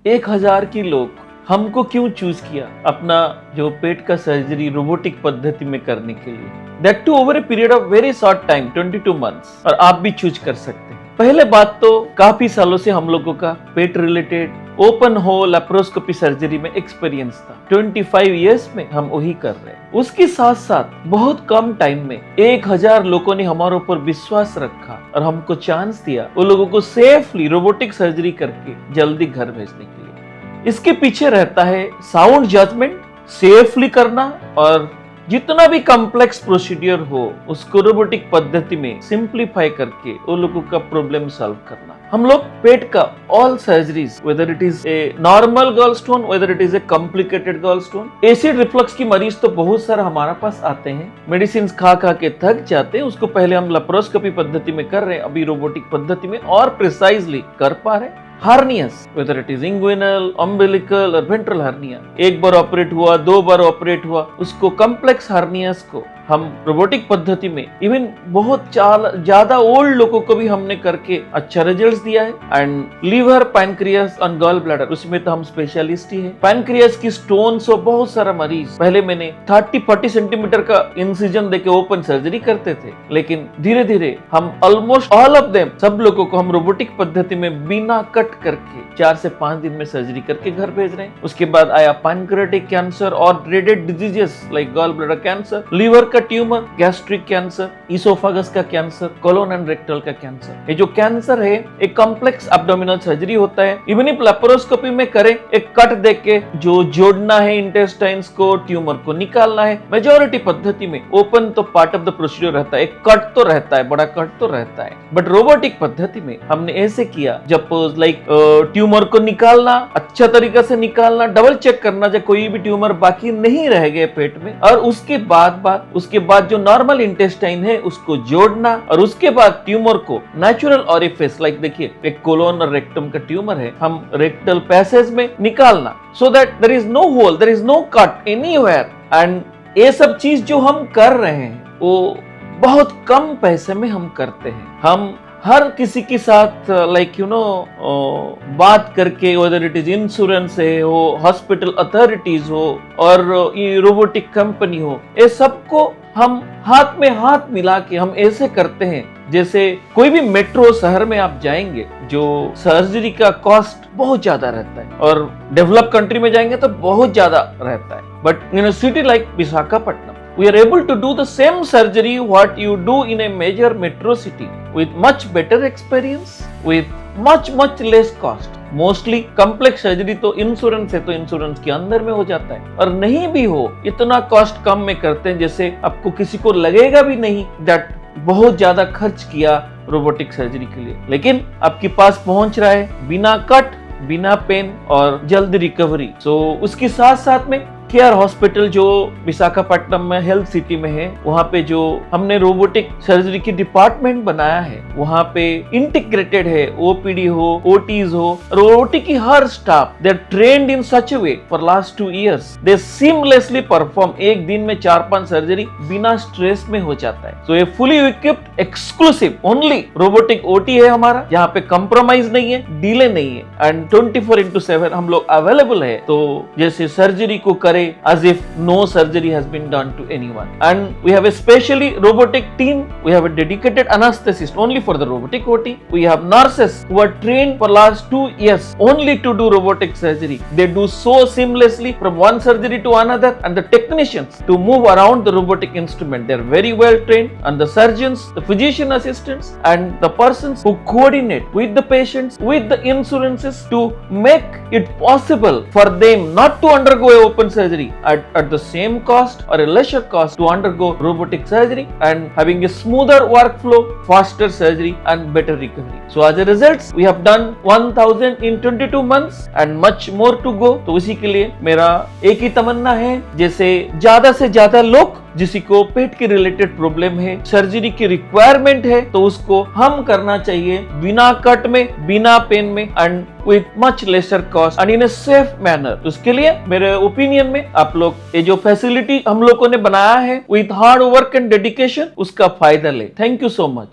1000 की लोग हमको क्यों चूज किया अपना जो पेट का सर्जरी रोबोटिक पद्धति में करने के लिए, that to over a period of very short time 22 months. और आप भी चूज कर सकते हैं। पहले बात तो काफी सालों से हम लोगों का पेट related open whole laparoscopy surgery में एक्सपीरियंस था। 25 इयर्स में हम वही कर रहे हैं। उसके साथ साथ बहुत कम टाइम में 1000 लोगों ने हमारे ऊपर विश्वास रखा और हमको चांस दिया वो लोगों को सेफली रोबोटिक सर्जरी करके जल्दी घर भेजने के लिए। इसके पीछे रहता है साउंड जजमेंट, सेफली करना और जितना भी कॉम्प्लेक्स प्रोसीड्यूर हो उसको रोबोटिक पद्धति में सिंप्लीफाई करके वो लोगों का प्रॉब्लम सॉल्व करना। हम लोग पेट का all surgeries, weather it is a normal gallstone, weather it is a complicated gallstone, acid reflux की मरीज तो बहुत सारा हमारे पास आते हैं, मेडिसिन खा खा के थक जाते हैं। उसको पहले हम लेप्रोस्कोपी पद्धति में कर रहे हैं, अभी रोबोटिक पद्धति में और प्रिसाइजली कर पा रहे हैं। Hernias, whether it is inguinal, umbilical और वेंट्रल हार्निया, एक बार ऑपरेट हुआ, 2 बार ऑपरेट हुआ, उसको कॉम्प्लेक्स हार्नियास को हम रोबोटिक पद्धति में इवन बहुत ज्यादा ओल्ड लोगों को भी हमने करके अच्छा रिजल्ट्स दिया है। एंड लीवर, पैनक्रियास और गॉल ब्लैडर, उसमें तो हम स्पेशलिस्ट ही है। पैनक्रियास की स्टोन्स और बहुत सारा मरीज, पहले मैंने 30-40 सेंटीमीटर का इंसिजन देके ओपन सर्जरी करते थे, लेकिन धीरे धीरे हम ऑलमोस्ट ऑल ऑफ देम, सब लोगों को हम रोबोटिक पद्धति में बिना कट करके 4 से 5 दिन में सर्जरी करके घर भेज रहे हैं। उसके बाद आया पैनक्रियाटिक कैंसर और dreaded diseases like gall bladder cancer, liver का ट्यूमर, गैस्ट्रिक कैंसर, इसोफेगस का कैंसर, कोलोन एंड रेक्टल का कैंसर। ये जो कैंसर है एक कॉम्प्लेक्स एब्डोमिनल सर्जरी होता है। इवन इफ लेप्रोस्कोपी में करें, एक कट देके जो जोड़ना है इंटेस्टाइन्स को, ट्यूमर को निकालना है। मेजॉरिटी पद्धति में ओपन तो पार्ट ऑफ द प्रोसीजर रहता है, एक कट तो रहता है, बड़ा कट तो रहता है। बट रोबोटिक पद्धति में हमने ऐसे किया, सपोज लाइक ट्यूमर को निकालना, अच्छा तरीके से निकालना, डबल चेक करना जब कोई भी ट्यूमर बाकी नहीं रह गए पेट में, और उसके बाद जो नॉर्मल इंटेस्टाइन है उसको जोड़ना, और उसके बाद ट्यूमर को नेचुरल ओरिफिस, लाइक देखिए एक कोलोन और रेक्टम का ट्यूमर है, हम रेक्टल पैसेज में निकालना, so that there is no hole, there is no cut anywhere. And ये सब चीज जो हम कर रहे हैं वो बहुत कम पैसे में हम करते हैं। हम हर किसी के साथ लाइक बात करके, वेदर इट इज इंश्योरेंस है हो, हॉस्पिटल अथॉरिटीज हो और ये रोबोटिक कंपनी हो, ये सबको हम हाथ में हाथ मिला के हम ऐसे करते हैं जैसे कोई भी मेट्रो शहर में आप जाएंगे, जो सर्जरी का कॉस्ट बहुत ज्यादा रहता है, और डेवलप कंट्री में जाएंगे तो बहुत ज्यादा रहता है। But in a city like Visakhapatnam, we are able to do the same surgery what you do in a major metro city with much better experience, with much less cost. Mostly complex surgery तो insurance है तो insurance के अंदर में हो जाता है, और नहीं भी हो इतना कॉस्ट कम में करते हैं जैसे आपको किसी को लगेगा भी नहीं दैट बहुत ज्यादा खर्च किया रोबोटिक सर्जरी के लिए, लेकिन आपके पास पहुंच रहा है बिना कट, बिना पेन और जल्दी रिकवरी। सो उसके साथ साथ में केयर हॉस्पिटल जो विशाखापट्टनम में हेल्थ सिटी में है, वहाँ पे जो हमने रोबोटिक सर्जरी की डिपार्टमेंट बनाया है, वहाँ पे इंटीग्रेटेड है, ओपीडी हो, ओटीज हो, और ओटी की हर staff they are trained in such a way for last 2 years they seamlessly perform. एक दिन में 4-5 सर्जरी बिना स्ट्रेस में हो जाता है। तो ये fully equipped exclusive only robotic OT है हमारा, यहाँ पे कंप्रोमाइज नहीं है, डिले नहीं है, एंड 24/7 हम लोग अवेलेबल है। तो जैसे सर्जरी को करे as if no surgery has been done to anyone. And we have a specially robotic team. We have a dedicated anesthetist only for the robotic OT. We have nurses who are trained for last 2 years only to do robotic surgery. They do so seamlessly from one surgery to another, and the technicians to move around the robotic instrument. They are very well trained, and the surgeons, the physician assistants, and the persons who coordinate with the patients, with the insurances to make it possible for them not to undergo a open surgery at the same cost or a lesser cost to undergo robotic surgery, and having a smoother workflow, faster surgery and better recovery. So as a result, we have done 1000 in 22 months and much more to go. तो उसी के लिए मेरा एक ही तमन्ना है, जैसे ज्यादा से ज्यादा लोग जिसी को पेट के रिलेटेड प्रॉब्लम है, सर्जरी की रिक्वायरमेंट है, तो उसको हम करना चाहिए बिना कट में, बिना पेन में, and with much laser cost and in a safe manner. उसके लिए मेरे ओपिनियन में आप लोग ये जो फैसिलिटी हम लोगों ने बनाया है with hard work and dedication, उसका फायदा ले। Thank you so much.